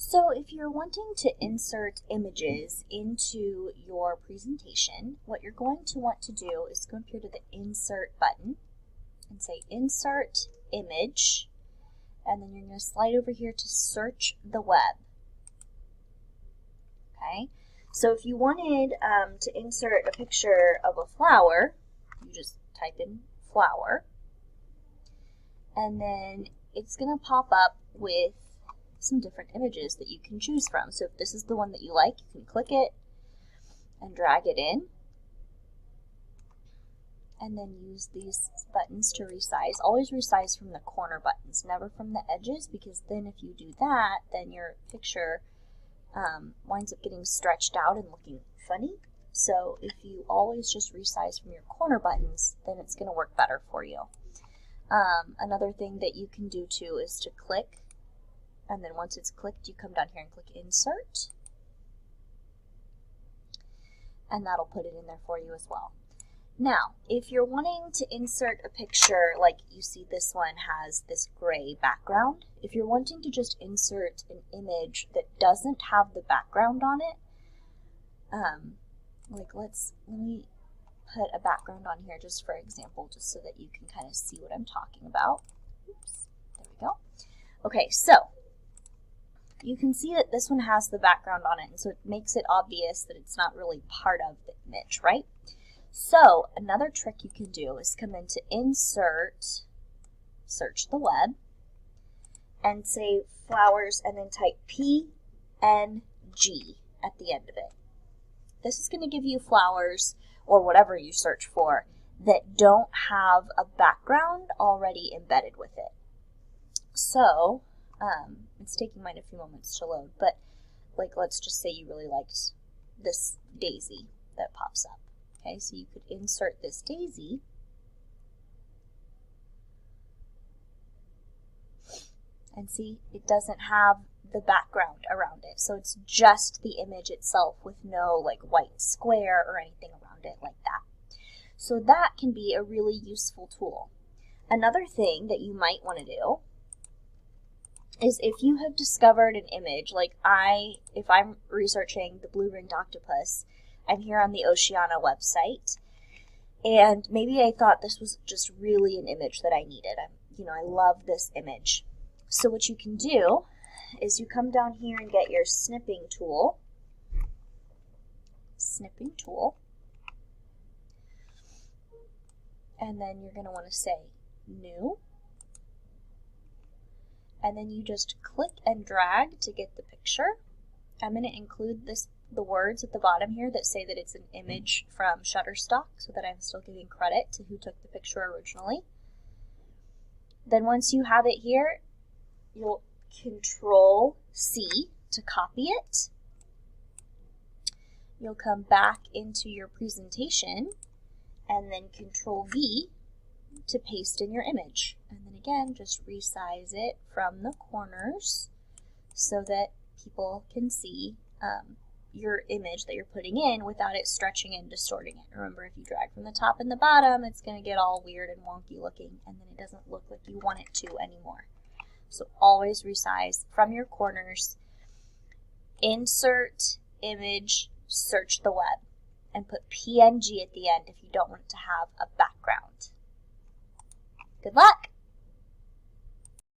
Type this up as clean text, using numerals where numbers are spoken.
So if you're wanting to insert images into your presentation, what you're going to want to do is go up here to the Insert button and say Insert Image, and then you're going to slide over here to Search the Web. Okay, so if you wanted to insert a picture of a flower, you just type in flower, and then it's going to pop up with some different images that you can choose from. So if this is the one that you like, you can click it and drag it in, and then use these buttons to resize. Always resize from the corner buttons, never from the edges, because then if you do that, then your picture winds up getting stretched out and looking funny. So if you always just resize from your corner buttons, then it's going to work better for you. Another thing that you can do too is to click, and then once it's clicked, you come down here and click Insert, and that'll put it in there for you as well. Now, if you're wanting to insert a picture, like you see this one has this gray background, if you're wanting to just insert an image that doesn't have the background on it, like let me put a background on here just for example, just so that you can kind of see what I'm talking about. Oops, there we go. Okay, so you can see that this one has the background on it, and so it makes it obvious that it's not really part of the image, right? So another trick you can do is come into Insert, Search the Web, and say flowers, and then type PNG at the end of it. This is going to give you flowers, or whatever you search for, that don't have a background already embedded with it. So, it's taking mine a few moments to load, but like let's just say you really liked this daisy that pops up. Okay, so you could insert this daisy, and see it doesn't have the background around it, so it's just the image itself with no like white square or anything around it like that. So that can be a really useful tool. Another thing that you might want to do is if you have discovered an image, like if I'm researching the blue-ringed octopus, I'm here on the Oceana website, and maybe I thought this was just really an image that I needed. I love this image. So what you can do is you come down here and get your snipping tool, and then you're going to want to say New, and then you just click and drag to get the picture. I'm going to include the words at the bottom here that say that it's an image from Shutterstock, so that I'm still giving credit to who took the picture originally. Then once you have it here, you'll Control-C to copy it. You'll come back into your presentation, and then Control-V to paste in your image. And then again, just resize it from the corners so that people can see your image that you're putting in without it stretching and distorting it. Remember, if you drag from the top and the bottom, it's going to get all weird and wonky looking, and then it doesn't look like you want it to anymore. So always resize from your corners, Insert, Image, Search the Web, and put PNG at the end if you don't want it to have a background. Good luck!